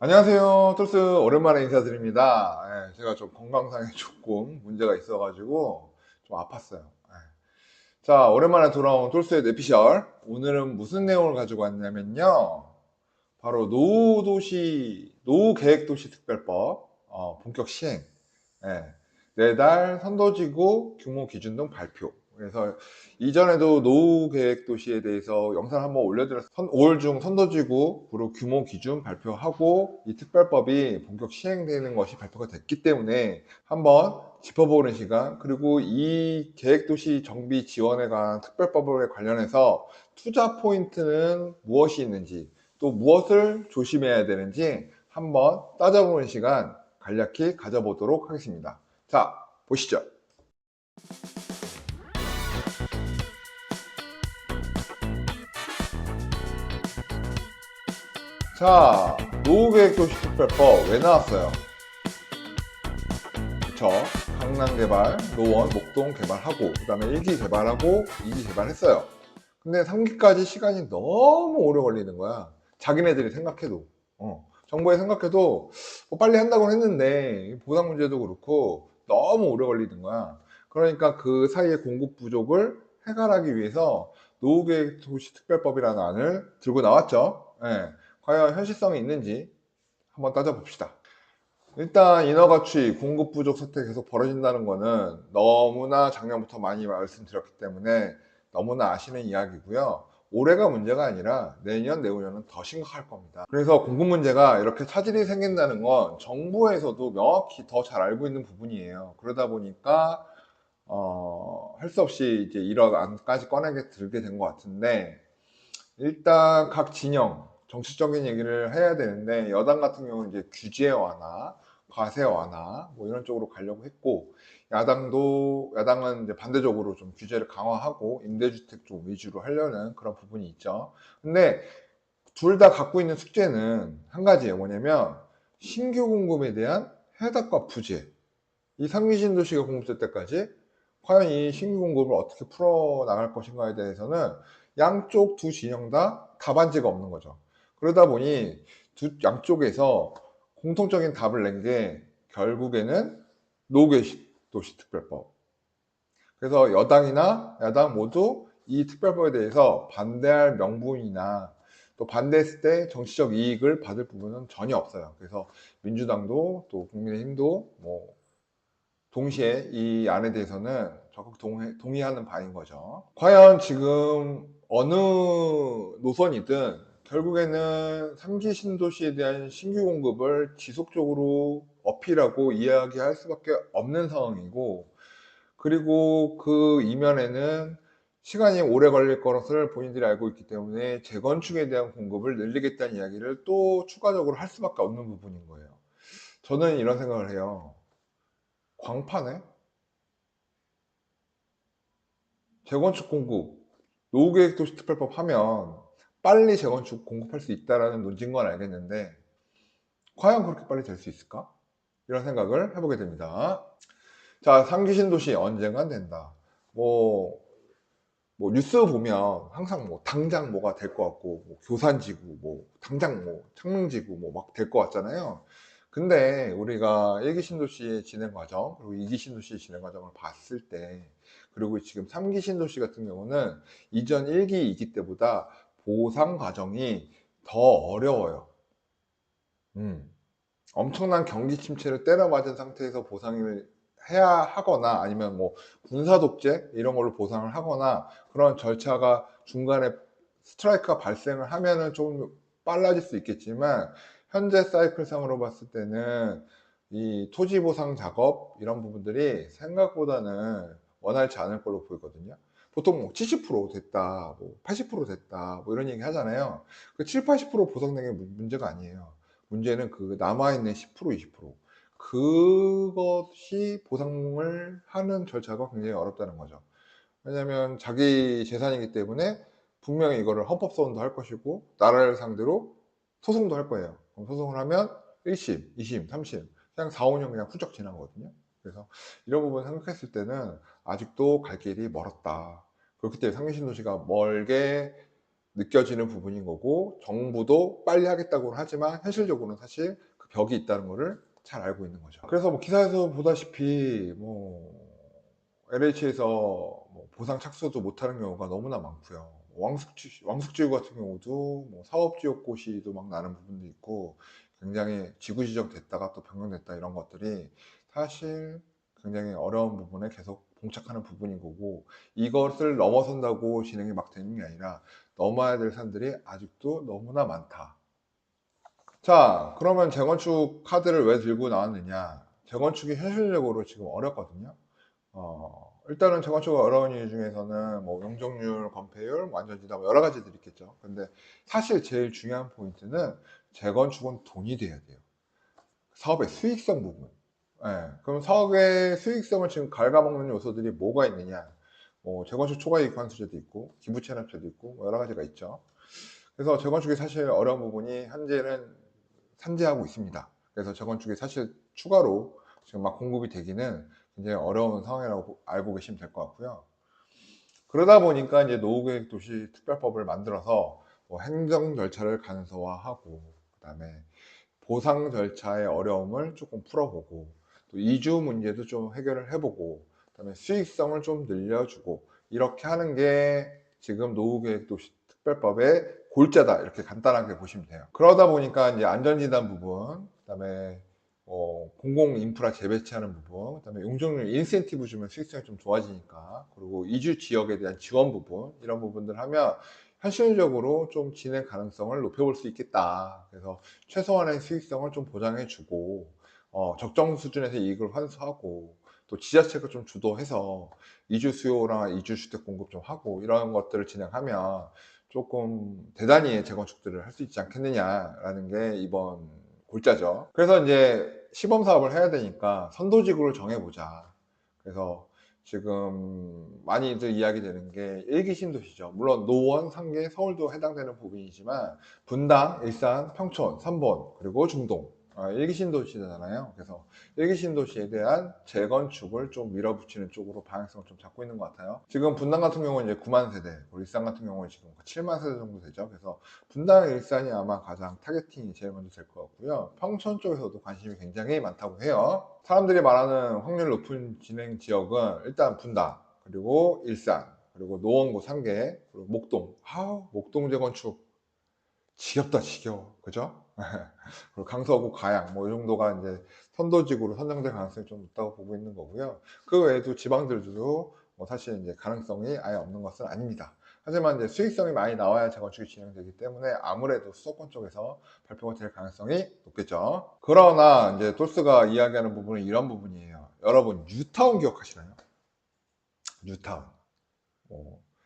안녕하세요. 톨스 오랜만에 인사드립니다. 제가 좀 건강상에 조금 문제가 있어가지고 좀 아팠어요. 자, 오랜만에 돌아온 톨스의 뇌피셜. 오늘은 무슨 내용을 가지고 왔냐면요. 바로 노후계획도시 특별법 본격 시행. 예, 내달 선도지구 규모 기준 등 발표. 그래서 이전에도 노후 계획 도시에 대해서 영상 한번 올려드렸어요. 5월 중 선도지구로 규모 기준 발표하고 이 특별법이 본격 시행되는 것이 발표가 됐기 때문에 한번 짚어보는 시간, 그리고 이 계획도시 정비 지원에 관한 특별법에 관련해서 투자 포인트는 무엇이 있는지, 또 무엇을 조심해야 되는지 한번 따져보는 시간 간략히 가져보도록 하겠습니다. 자, 보시죠. 자, 노후계획도시특별법 왜 나왔어요? 그쵸? 강남 개발, 노원, 목동 개발하고, 그 다음에 1기 개발하고 2기 개발했어요. 근데 3기까지 시간이 너무 오래 걸리는 거야. 자기네들이 생각해도. 정부에 생각해도 뭐 빨리 한다고 했는데 보상 문제도 그렇고 너무 오래 걸리는 거야. 그러니까 그 사이에 공급 부족을 해결하기 위해서 노후계획도시특별법이라는 안을 들고 나왔죠. 과연 현실성이 있는지 한번 따져봅시다. 일단 인허 가치, 공급 부족 사태 계속 벌어진다는 거는 너무나 작년부터 많이 말씀드렸기 때문에 너무나 아시는 이야기고요. 올해가 문제가 아니라 내년, 내후년은 더 심각할 겁니다. 그래서 공급 문제가 이렇게 차질이 생긴다는 건 정부에서도 명확히 더 잘 알고 있는 부분이에요. 그러다 보니까 할 수 없이 이제 이런 안까지 꺼내게 들게 된 것 같은데, 일단 각 진영 정치적인 얘기를 해야 되는데, 여당 같은 경우는 이제 규제 완화, 과세 완화 뭐 이런 쪽으로 가려고 했고, 야당은 이제 반대적으로 좀 규제를 강화하고 임대주택 쪽 위주로 하려는 그런 부분이 있죠. 근데 둘 다 갖고 있는 숙제는 한 가지예요. 뭐냐면 신규 공급에 대한 해답과 부재. 이 상위 신도시가 공급될 때까지 과연 이 신규 공급을 어떻게 풀어 나갈 것인가에 대해서는 양쪽 두 진영 다 답안지가 없는 거죠. 그러다 보니 양쪽에서 공통적인 답을 낸 게 결국에는 노후도시특별법. 그래서 여당이나 야당 모두 이 특별법에 대해서 반대할 명분이나 또 반대했을 때 정치적 이익을 받을 부분은 전혀 없어요. 그래서 민주당도 또 국민의힘도 뭐 동시에 이 안에 대해서는 적극 동의하는 바인 거죠. 과연 지금 어느 노선이든 결국에는 3기 신도시에 대한 신규 공급을 지속적으로 어필하고 이야기할 수밖에 없는 상황이고, 그리고 그 이면에는 시간이 오래 걸릴 것을 본인들이 알고 있기 때문에 재건축에 대한 공급을 늘리겠다는 이야기를 또 추가적으로 할 수밖에 없는 부분인 거예요. 저는 이런 생각을 해요. 광파네? 재건축 공급, 노후계획도시특별법 하면 빨리 재건축 공급할 수 있다는 논지인 건 알겠는데 과연 그렇게 빨리 될 수 있을까? 이런 생각을 해보게 됩니다. 자, 3기 신도시 언젠간 된다. 뭐, 뉴스 보면 항상 뭐 당장 뭐가 될 것 같고, 뭐 교산지구, 뭐 당장 뭐 창릉지구 뭐 막 될 것 같잖아요. 근데 우리가 1기 신도시의 진행 과정, 그리고 2기 신도시의 진행 과정을 봤을 때, 그리고 지금 3기 신도시 같은 경우는 이전 1기, 2기 때보다 보상 과정이 더 어려워요. 음. 엄청난 경기 침체를 때려맞은 상태에서 보상을 해야 하거나, 아니면 뭐 군사 독재 이런 걸로 보상을 하거나, 그런 절차가 중간에 스트라이크가 발생을 하면은 좀 빨라질 수 있겠지만, 현재 사이클상으로 봤을 때는 이 토지 보상 작업 이런 부분들이 생각보다는 원활치 않을 걸로 보이거든요. 보통 뭐 70% 됐다, 뭐 80% 됐다, 뭐 이런 얘기 하잖아요. 그 7, 80% 보상된 게 문제가 아니에요. 문제는 그 남아있는 10%, 20%. 그것이 보상을 하는 절차가 굉장히 어렵다는 거죠. 왜냐하면 자기 재산이기 때문에 분명히 이거를 헌법소원도 할 것이고, 나라를 상대로 소송도 할 거예요. 그럼 소송을 하면 1심, 2심, 3심, 그냥 4, 5년 그냥 훌쩍 지나거든요. 그래서 이런 부분 생각했을 때는 아직도 갈 길이 멀었다. 그렇기 때문에 상계신도시가 멀게 느껴지는 부분인 거고, 정부도 빨리 하겠다고는 하지만 현실적으로는 사실 그 벽이 있다는 거를 잘 알고 있는 거죠. 그래서 뭐 기사에서 보다시피 뭐 LH에서 뭐 보상 착수도 못하는 경우가 너무나 많고요. 왕숙지구 같은 경우도 뭐 사업지역고시도 막 나는 부분도 있고, 굉장히 지구 지정됐다가 또 변경됐다 이런 것들이 사실 굉장히 어려운 부분에 계속 봉착하는 부분인 거고, 이것을 넘어선다고 진행이 막 되는 게 아니라 넘어야 될 산들이 아직도 너무나 많다. 자, 그러면 재건축 카드를 왜 들고 나왔느냐? 재건축이 현실적으로 지금 어렵거든요. 일단은 재건축가 어려운 이유 중에서는 뭐 용적률, 건폐율, 완전지대 뭐 여러 가지들이 있겠죠. 근데 사실 제일 중요한 포인트는 재건축은 돈이 돼야 돼요. 사업의 수익성 부분. 예, 그럼 사업의 수익성을 지금 갉아먹는 요소들이 뭐가 있느냐? 뭐 재건축 초과이익 환수제도 있고, 기부채납제도 있고, 뭐 여러 가지가 있죠. 그래서 재건축이 사실 어려운 부분이 현재는 산재하고 있습니다. 그래서 재건축이 사실 추가로 지금 막 공급이 되기는 굉장히 어려운 상황이라고 알고 계시면 될 것 같고요. 그러다 보니까 이제 노후계획도시 특별법을 만들어서 뭐 행정 절차를 간소화하고, 그다음에 보상 절차의 어려움을 조금 풀어보고, 또 이주 문제도 좀 해결을 해보고, 그다음에 수익성을 좀 늘려주고, 이렇게 하는 게 지금 노후계획도시 특별법의 골자다, 이렇게 간단하게 보시면 돼요. 그러다 보니까 이제 안전진단 부분, 그다음에 공공 인프라 재배치하는 부분, 그다음에 용적률 인센티브 주면 수익성이 좀 좋아지니까, 그리고 이주 지역에 대한 지원 부분, 이런 부분들 하면 현실적으로 좀 진행 가능성을 높여볼 수 있겠다. 그래서 최소한의 수익성을 좀 보장해주고, 적정 수준에서 이익을 환수하고, 또 지자체가 좀 주도해서 이주 수요랑 이주 주택 공급 좀 하고, 이런 것들을 진행하면 조금 대단히 재건축들을 할 수 있지 않겠느냐라는 게 이번 골자죠. 그래서 이제 시범 사업을 해야 되니까 선도지구를 정해보자. 그래서 지금 많이들 이야기되는 게 일기 신도시죠. 물론 노원, 상계, 서울도 해당되는 부분이지만 분당, 일산, 평촌, 삼본, 그리고 중동, 일기 신도시잖아요. 그래서 일기 신도시에 대한 재건축을 좀 밀어붙이는 쪽으로 방향성을 좀 잡고 있는 것 같아요. 지금 분당 같은 경우는 이제 9만 세대, 그리고 일산 같은 경우는 지금 7만 세대 정도 되죠. 그래서 분당, 일산이 아마 가장 타겟팅이 제일 먼저 될 것 같고요. 평촌 쪽에서도 관심이 굉장히 많다고 해요. 사람들이 말하는 확률 높은 진행 지역은 일단 분당, 그리고 일산, 그리고 노원구 상계, 그리고 목동. 목동 재건축 지겹다, 지겨워. 그죠? 그리고 강서구 가양, 뭐 이 정도가 이제 선도지구로 선정될 가능성이 좀 있다고 보고 있는 거고요. 그 외에도 지방들도 뭐 사실 이제 가능성이 아예 없는 것은 아닙니다. 하지만 이제 수익성이 많이 나와야 재건축이 진행되기 때문에 아무래도 수도권 쪽에서 발표가 될 가능성이 높겠죠. 그러나 이제 토스가 이야기하는 부분은 이런 부분이에요. 여러분, 뉴타운 기억하시나요? 뉴타운.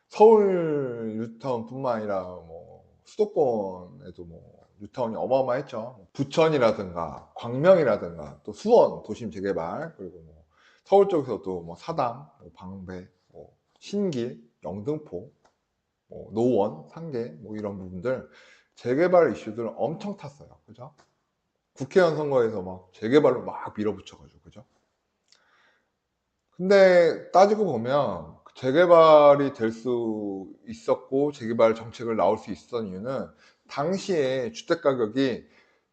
서울 뉴타운뿐만 아니라 뭐 수도권에도 뭐 뉴타운이 어마어마했죠. 부천이라든가 광명이라든가 또 수원 도심 재개발, 그리고 뭐 서울 쪽에서도 뭐 사당, 뭐 방배, 뭐 신길, 영등포, 뭐 노원, 상계, 뭐 이런 부분들 재개발 이슈들 엄청 탔어요. 그죠? 국회의원 선거에서 막 재개발로 막 밀어붙여가지고, 그죠? 근데 따지고 보면 재개발이 될 수 있었고 재개발 정책을 나올 수 있었던 이유는 당시에 주택 가격이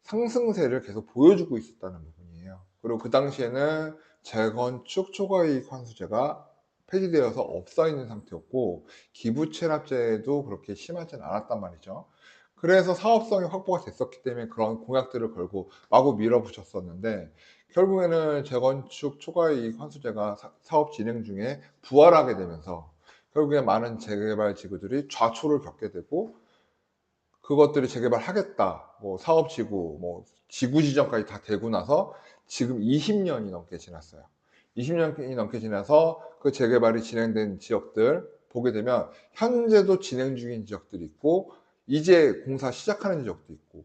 상승세를 계속 보여주고 있었다는 부분이에요. 그리고 그 당시에는 재건축 초과이익 환수제가 폐지되어서 없어 있는 상태였고, 기부 체납제도 그렇게 심하진 않았단 말이죠. 그래서 사업성이 확보가 됐었기 때문에 그런 공약들을 걸고 마구 밀어붙였었는데, 결국에는 재건축 초과이익 환수제가 사업 진행 중에 부활하게 되면서 결국에 많은 재개발 지구들이 좌초를 겪게 되고, 그것들이 재개발하겠다, 뭐 사업지구, 뭐 지구 지정까지 다 되고 나서 지금 20년이 넘게 지났어요. 20년이 넘게 지나서 그 재개발이 진행된 지역들 보게 되면 현재도 진행 중인 지역들이 있고, 이제 공사 시작하는 지역도 있고,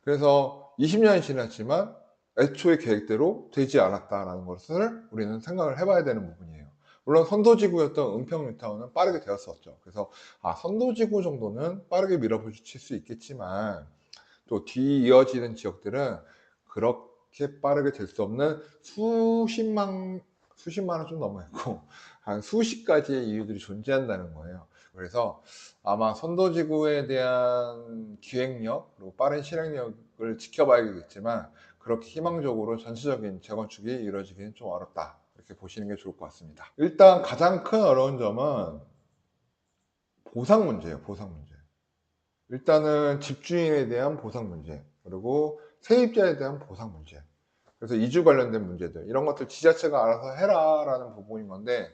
그래서 20년이 지났지만 애초에 계획대로 되지 않았다라는 것을 우리는 생각을 해봐야 되는 부분이에요. 물론 선도지구였던 은평 뉴타운은 빠르게 되었었죠. 그래서 선도지구 정도는 빠르게 밀어붙일 수 있겠지만, 또 뒤이어지는 지역들은 그렇게 빠르게 될 수 없는 수십만 원 좀 넘어있고 한 수십 가지의 이유들이 존재한다는 거예요. 그래서 아마 선도지구에 대한 기획력 그리고 빠른 실행력을 지켜봐야겠지만 그렇게 희망적으로 전체적인 재건축이 이루어지기는 좀 어렵다 이렇게 보시는 게 좋을 것 같습니다. 일단 가장 큰 어려운 점은 보상 문제예요. 보상 문제. 일단은 집주인에 대한 보상 문제 그리고 세입자에 대한 보상 문제, 그래서 이주 관련된 문제들 이런 것들 지자체가 알아서 해라 라는 부분인 건데,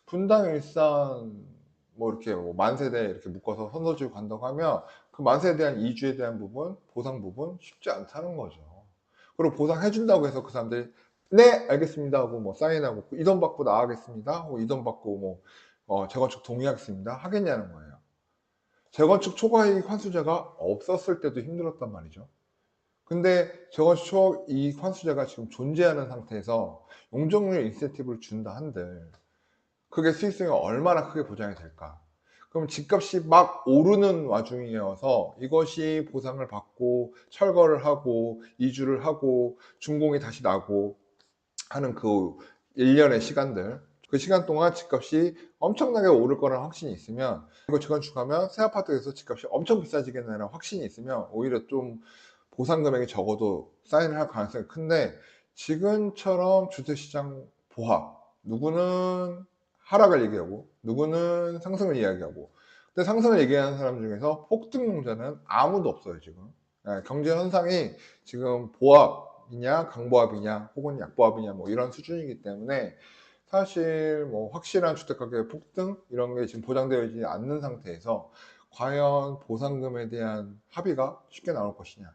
분당 일산 뭐 이렇게 뭐 만세대 이렇게 묶어서 선도지구 간다고 하면 그 만세에 대한 이주에 대한 부분, 보상 부분 쉽지 않다는 거죠. 그리고 보상해 준다고 해서 그 사람들이 네 알겠습니다 하고 뭐 사인하고 이 돈 받고 나가겠습니다 하고 이 돈 받고 뭐 재건축 동의하겠습니다 하겠냐는 거예요. 재건축 초과이익 환수제가 없었을 때도 힘들었단 말이죠. 근데 재건축 초과이익 환수제가 지금 존재하는 상태에서 용적률 인센티브를 준다 한들 그게 수익성이 얼마나 크게 보장이 될까? 그럼 집값이 막 오르는 와중이어서 이것이 보상을 받고 철거를 하고 이주를 하고 준공이 다시 나고 하는 그 일련의 시간들, 그 시간 동안 집값이 엄청나게 오를 거라는 확신이 있으면, 이거 재건축하면 새 아파트에서 집값이 엄청 비싸지겠다는 확신이 있으면 오히려 좀 보상 금액이 적어도 사인을 할 가능성이 큰데, 지금처럼 주택시장 보합, 누구는 하락을 얘기하고 누구는 상승을 이야기하고, 근데 상승을 얘기하는 사람 중에서 폭등용자는 아무도 없어요 지금. 경제 현상이 지금 보합이냐 강보합이냐 혹은 약보합이냐 뭐 이런 수준이기 때문에 사실 뭐 확실한 주택가격의 폭등 이런 게 지금 보장되어지지 않는 상태에서 과연 보상금에 대한 합의가 쉽게 나올 것이냐,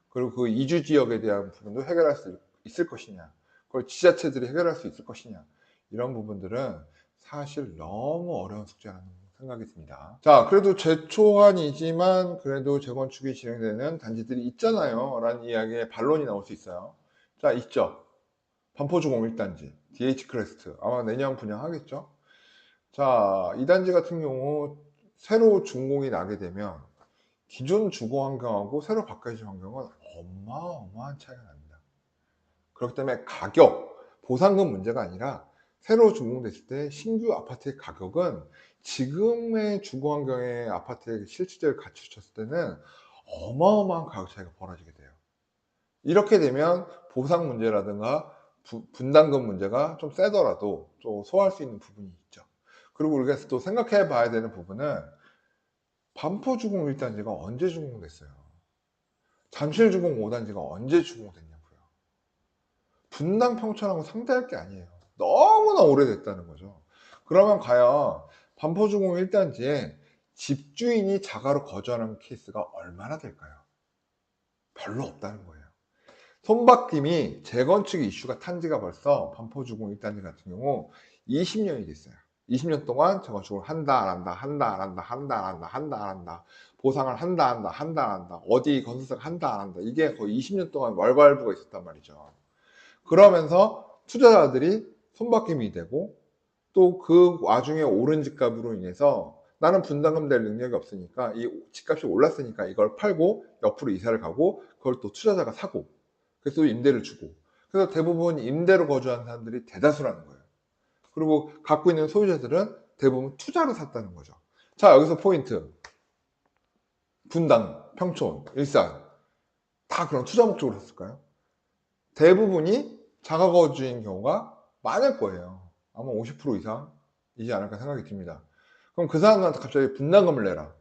그리고 그 이주 지역에 대한 부분도 해결할 수 있을 것이냐, 그걸 지자체들이 해결할 수 있을 것이냐, 이런 부분들은 사실 너무 어려운 숙제라는 생각이 듭니다. 자, 그래도 제초안이지만 그래도 재건축이 진행되는 단지들이 있잖아요 라는 이야기의 반론이 나올 수 있어요. 자, 있죠. 반포주공 1단지 DH크레스트 아마 내년 분양하겠죠. 자, 이 단지 같은 경우 새로 준공이 나게 되면 기존 주거 환경하고 새로 바꿔진 환경은 어마어마한 차이가 납니다. 그렇기 때문에 가격, 보상금 문제가 아니라 새로 준공됐을 때 신규 아파트의 가격은 지금의 주거 환경의 아파트의 실질적으로 갖춰졌을 때는 어마어마한 가격 차이가 벌어지게 돼요. 이렇게 되면 보상 문제라든가 분담금 문제가 좀 세더라도 좀 소화할 수 있는 부분이 있죠. 그리고 우리가 또 생각해 봐야 되는 부분은 반포주공 1단지가 언제 준공됐어요? 잠실주공 5단지가 언제 준공됐냐고요. 분당 평촌하고 상대할 게 아니에요. 너무나 오래됐다는 거죠. 그러면 과연 반포주공 1단지에 집주인이 자가로 거주하는 케이스가 얼마나 될까요? 별로 없다는 거예요. 손바뀜이 재건축 이슈가 탄 지가 벌써 반포주공 1단지 같은 경우 20년이 됐어요. 20년 동안 재건축을 한다 안 한다 한다 안 한다 한다 안 한다 한다 안 한다, 보상을 한다 안 한다 한다 안 한다, 어디 건설사가 한다 안 한다, 이게 거의 20년 동안 왈가왈부가 있었단 말이죠. 그러면서 투자자들이 손바뀜이 되고 또 그 와중에 오른 집값으로 인해서 나는 분담금 낼 능력이 없으니까 이 집값이 올랐으니까 이걸 팔고 옆으로 이사를 가고 그걸 또 투자자가 사고 그래서 또 임대를 주고, 그래서 대부분 임대로 거주하는 사람들이 대다수라는 거예요. 그리고 갖고 있는 소유자들은 대부분 투자로 샀다는 거죠. 자, 여기서 포인트. 분당, 평촌, 일산 다 그런 투자 목적으로 샀을까요? 대부분이 자가 거주인 경우가 많을 거예요. 아마 50% 이상이지 않을까 생각이 듭니다. 그럼 그 사람들한테 갑자기 분담금을 내라,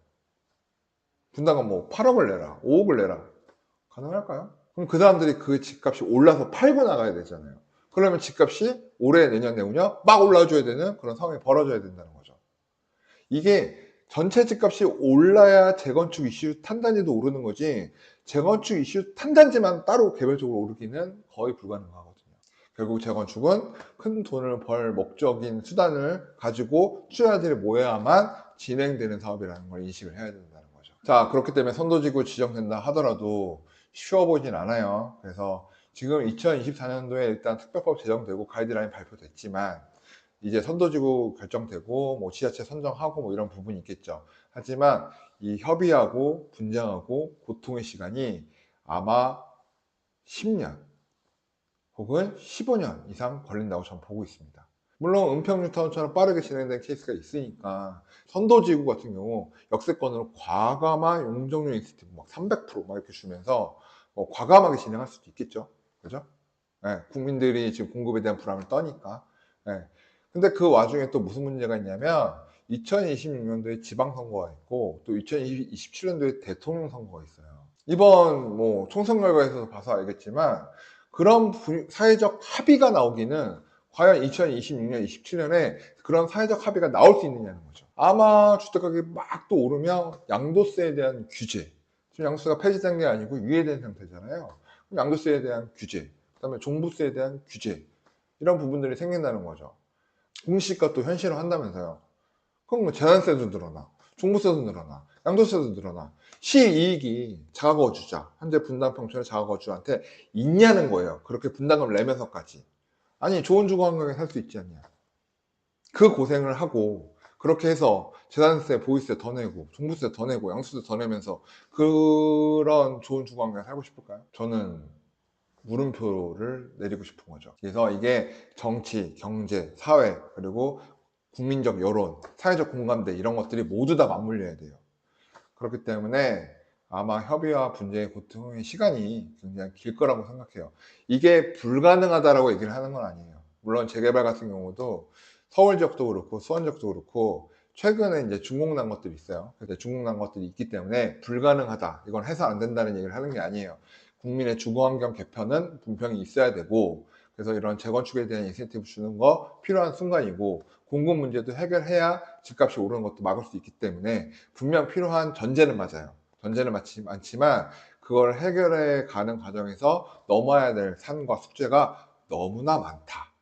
분담금 뭐 8억을 내라, 5억을 내라, 가능할까요? 그럼 그 사람들이 그 집값이 올라서 팔고 나가야 되잖아요. 그러면 집값이 올해 내년 내후년 막 올라줘야 되는 그런 상황이 벌어져야 된다는 거죠. 이게 전체 집값이 올라야 재건축 이슈 탄단지도 오르는 거지, 재건축 이슈 탄단지만 따로 개별적으로 오르기는 거의 불가능하거든요. 결국 재건축은 큰 돈을 벌 목적인 수단을 가지고 투자자들이 모여야만 진행되는 사업이라는 걸 인식을 해야 된다는 거죠. 자, 그렇기 때문에 선도지구 지정된다 하더라도 쉬워 보이진 않아요. 그래서 지금 2024년도에 일단 특별법 제정되고 가이드라인 발표됐지만 이제 선도지구 결정되고 뭐 지자체 선정하고 뭐 이런 부분이 있겠죠. 하지만 이 협의하고 분쟁하고 고통의 시간이 아마 10년 혹은 15년 이상 걸린다고 저는 보고 있습니다. 물론 은평 뉴타운처럼 빠르게 진행된 케이스가 있으니까 선도지구 같은 경우 역세권으로 과감한 용적률 인센티브 막 300%막 이렇게 주면서 과감하게 진행할 수도 있겠죠. 그죠? 예, 국민들이 지금 공급에 대한 불안을 떠니까. 예. 근데 그 와중에 또 무슨 문제가 있냐면 2026년도에 지방선거가 있고 또 2027년도에 대통령 선거가 있어요. 이번 뭐 총선 결과에서 봐서 알겠지만 그런 사회적 합의가 나오기는 과연 2026년, 27년에 그런 사회적 합의가 나올 수 있느냐는 거죠. 아마 주택가격이 막 또 오르면 양도세에 대한 규제, 지금 양도세가 폐지된 게 아니고 유예된 상태잖아요. 양도세에 대한 규제, 그다음에 종부세에 대한 규제, 이런 부분들이 생긴다는 거죠. 공시지가 또 현실화한다면서요. 그럼 뭐 재산세도 늘어나, 종부세도 늘어나, 양도세도 늘어나. 시이익이 자가거주자, 현재 분담평촌의 자가거주한테 있냐는 거예요. 그렇게 분담금 내면서까지. 아니, 좋은 주거 환경에 살 수 있지 않냐. 그 고생을 하고 그렇게 해서 재산세, 보유세 더 내고 종부세 더 내고 양수세 더 내면서 그런 좋은 주거 환경에 살고 싶을까요? 저는 물음표를 내리고 싶은 거죠. 그래서 이게 정치, 경제, 사회, 그리고 국민적 여론, 사회적 공감대, 이런 것들이 모두 다 맞물려야 돼요. 그렇기 때문에 아마 협의와 분쟁의 고통의 시간이 굉장히 길 거라고 생각해요. 이게 불가능하다라고 얘기를 하는 건 아니에요. 물론 재개발 같은 경우도 서울 지역도 그렇고 수원 지역도 그렇고 최근에 이제 준공 난 것들이 있어요. 근데 준공 난 것들이 있기 때문에 불가능하다, 이건 해서 안 된다는 얘기를 하는 게 아니에요. 국민의 주거 환경 개편은 분명히 있어야 되고, 그래서 이런 재건축에 대한 인센티브 주는 거 필요한 순간이고, 공급 문제도 해결해야 집값이 오르는 것도 막을 수 있기 때문에 분명 필요한 전제는 맞아요. 전제는 많지만 그걸 해결해 가는 과정에서 넘어야 될 산과 숙제가 너무나 많다.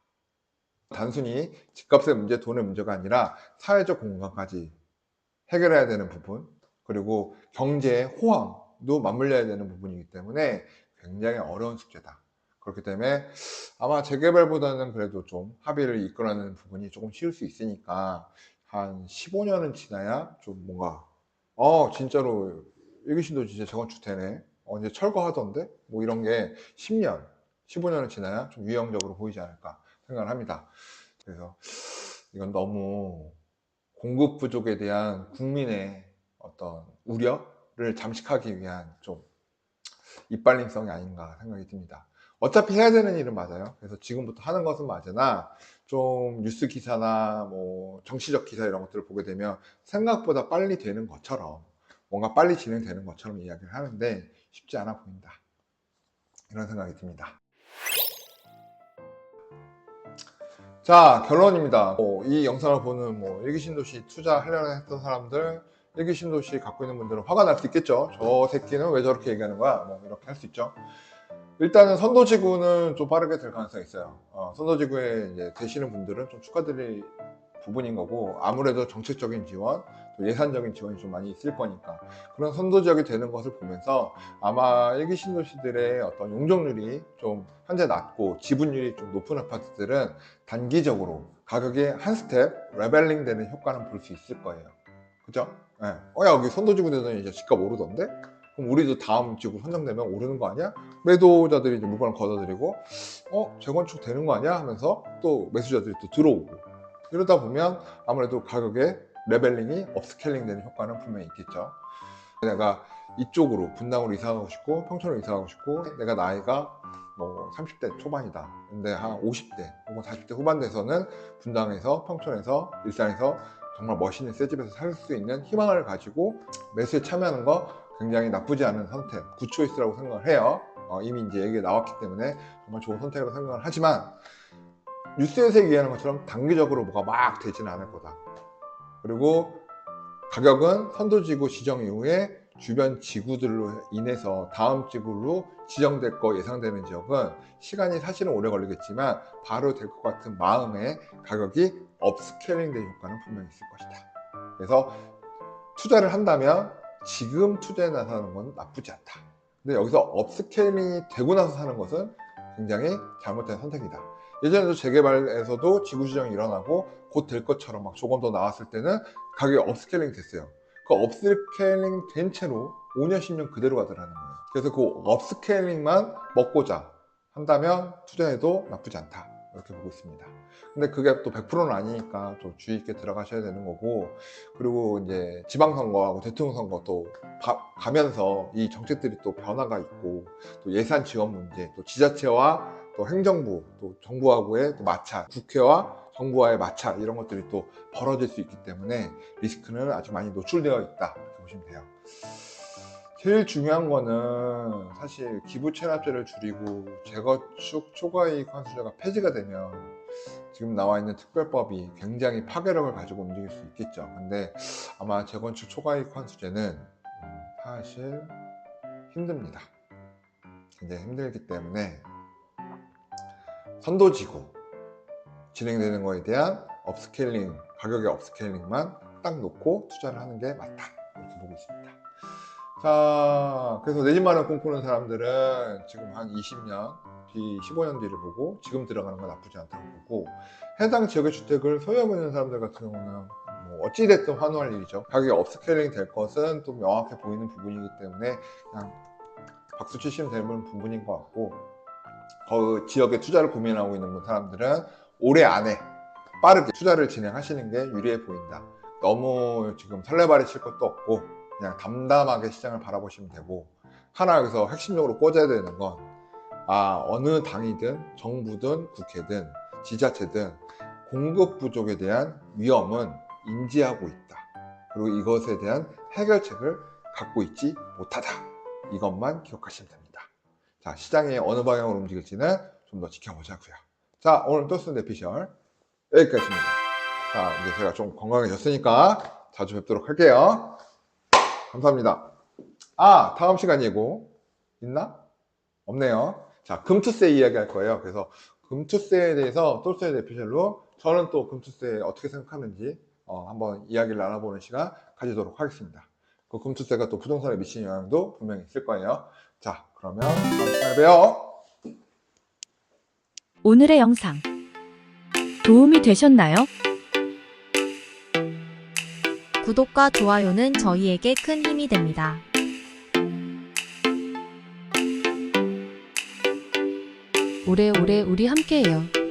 단순히 집값의 문제, 돈의 문제가 아니라 사회적 공간까지 해결해야 되는 부분, 그리고 경제의 호황도 맞물려야 되는 부분이기 때문에 굉장히 어려운 숙제다. 그렇기 때문에 아마 재개발보다는 그래도 좀 합의를 이끌어내는 부분이 조금 쉬울 수 있으니까 한 15년은 지나야 좀 뭔가 진짜로 일기신도 진짜 재건축 되네, 이제 철거하던데, 뭐 이런 게 10년 15년은 지나야 좀 유형적으로 보이지 않을까 생각을 합니다. 그래서 이건 너무 공급 부족에 대한 국민의 어떤 우려를 잠식하기 위한 좀 이빨림성이 아닌가 생각이 듭니다. 어차피 해야 되는 일은 맞아요. 그래서 지금부터 하는 것은 맞으나 좀 뉴스 기사나 뭐 정치적 기사 이런 것들을 보게 되면 생각보다 빨리 되는 것처럼, 뭔가 빨리 진행되는 것처럼 이야기를 하는데 쉽지 않아 보인다, 이런 생각이 듭니다. 자, 결론입니다. 이 영상을 보는 일기신도시 투자하려고 했던 사람들, 일기신도시 갖고 있는 분들은 화가 날 수 있겠죠. 저 새끼는 왜 저렇게 얘기하는 거야? 뭐 이렇게 할 수 있죠. 일단은 선도지구는 좀 빠르게 될 가능성이 있어요. 선도지구에 이제 되시는 분들은 좀 축하드릴 부분인 거고, 아무래도 정책적인 지원, 또 예산적인 지원이 좀 많이 있을 거니까 그런 선도지역이 되는 것을 보면서 아마 일기 신도시들의 어떤 용적률이 좀 현재 낮고 지분율이 좀 높은 아파트들은 단기적으로 가격이 한 스텝 레벨링 되는 효과는 볼 수 있을 거예요. 그죠? 예. 야, 여기 선도지구 되더니 이제 집값 오르던데? 그럼 우리도 다음 지구 선정되면 오르는 거 아니야? 매도자들이 이제 물건을 걷어들이고 재건축 되는 거 아니야? 하면서 또 매수자들이 또 들어오고, 이러다 보면 아무래도 가격의 레벨링이 업스케일링 되는 효과는 분명히 있겠죠. 내가 이쪽으로 분당으로 이사 가고 싶고 평촌으로 이사 가고 싶고, 내가 나이가 뭐 30대 초반이다, 근데 한 50대 혹은 40대 후반 돼서는 분당에서 평촌에서 일산에서 정말 멋있는 새 집에서 살 수 있는 희망을 가지고 매수에 참여하는 거 굉장히 나쁘지 않은 선택, 굿초이스라고 생각을 해요. 이미 이제 얘기가 나왔기 때문에 정말 좋은 선택이라고 생각을 하지만 뉴스에서 얘기하는 것처럼 단기적으로 뭐가 막 되지는 않을 거다. 그리고 가격은 선도지구 지정 이후에 주변 지구들로 인해서 다음 지구로 지정될 거 예상되는 지역은 시간이 사실은 오래 걸리겠지만 바로 될 것 같은 마음에 가격이 업스케일링 된 효과는 분명히 있을 것이다. 그래서 투자를 한다면 지금 투자에 나서는 건 나쁘지 않다. 근데 여기서 업스케일링이 되고 나서 사는 것은 굉장히 잘못된 선택이다. 예전에도 재개발에서도 지구 지정이 일어나고 곧 될 것처럼 막 조금 더 나왔을 때는 가격이 업스케일링 됐어요. 그 업스케일링 된 채로 5년 10년 그대로 가더라는 거예요. 그래서 그 업스케일링만 먹고자 한다면 투자해도 나쁘지 않다. 이렇게 보고 있습니다. 근데 그게 또 100%는 아니니까 또 주의 있게 들어가셔야 되는 거고, 그리고 이제 지방선거하고 대통령 선거 또 가면서 이 정책들이 또 변화가 있고, 또 예산 지원 문제, 또 지자체와 또 행정부, 또 정부하고의 또 마찰, 국회와 정부와의 마찰, 이런 것들이 또 벌어질 수 있기 때문에 리스크는 아주 많이 노출되어 있다, 이렇게 보시면 돼요. 제일 중요한 거는 사실 기부 체납제를 줄이고 재건축 초과이익 환수제가 폐지가 되면 지금 나와 있는 특별법이 굉장히 파괴력을 가지고 움직일 수 있겠죠. 근데 아마 재건축 초과이익 환수제는 사실 힘듭니다. 굉장히 힘들기 때문에 선도지구 진행되는 거에 대한 업스케일링, 가격의 업스케일링만 딱 놓고 투자를 하는 게 맞다, 이렇게 보고 있습니다. 자, 그래서 내 집 마련 꿈꾸는 사람들은 지금 한 20년 뒤, 15년 뒤를 보고 지금 들어가는 건 나쁘지 않다고 보고, 해당 지역의 주택을 소유하고 있는 사람들 같은 경우는 뭐 어찌됐든 환호할 일이죠. 가격이 업스케일링 될 것은 또 명확해 보이는 부분이기 때문에 그냥 박수 치시면 되는 부분인 것 같고, 그 지역에 투자를 고민하고 있는 사람들은 올해 안에 빠르게 투자를 진행하시는 게 유리해 보인다. 너무 지금 설레발에 칠 것도 없고 그냥 담담하게 시장을 바라보시면 되고, 하나 여기서 핵심적으로 꽂아야 되는 건, 어느 당이든 정부든 국회든 지자체든 공급 부족에 대한 위험은 인지하고 있다. 그리고 이것에 대한 해결책을 갖고 있지 못하다. 이것만 기억하시면 됩니다. 자, 시장이 어느 방향으로 움직일지는 좀 더 지켜보자고요. 자, 오늘 토스 내피셜 여기까지입니다. 자, 이제 제가 좀 건강해졌으니까 자주 뵙도록 할게요. 감사합니다. 다음 시간 예고 있나? 없네요. 자, 금투세 이야기 할 거예요. 그래서 금투세에 대해서 똘스의 내피셜로 저는 또 금투세 어떻게 생각하는지 한번 이야기를 나눠보는 시간 가지도록 하겠습니다. 그 금투세가 또 부동산에 미치는 영향도 분명히 있을 거예요. 자, 그러면 다음 시간에 봬요. 오늘의 영상 도움이 되셨나요? 구독과 좋아요는 저희에게 큰 힘이 됩니다. 오래오래 우리 함께해요.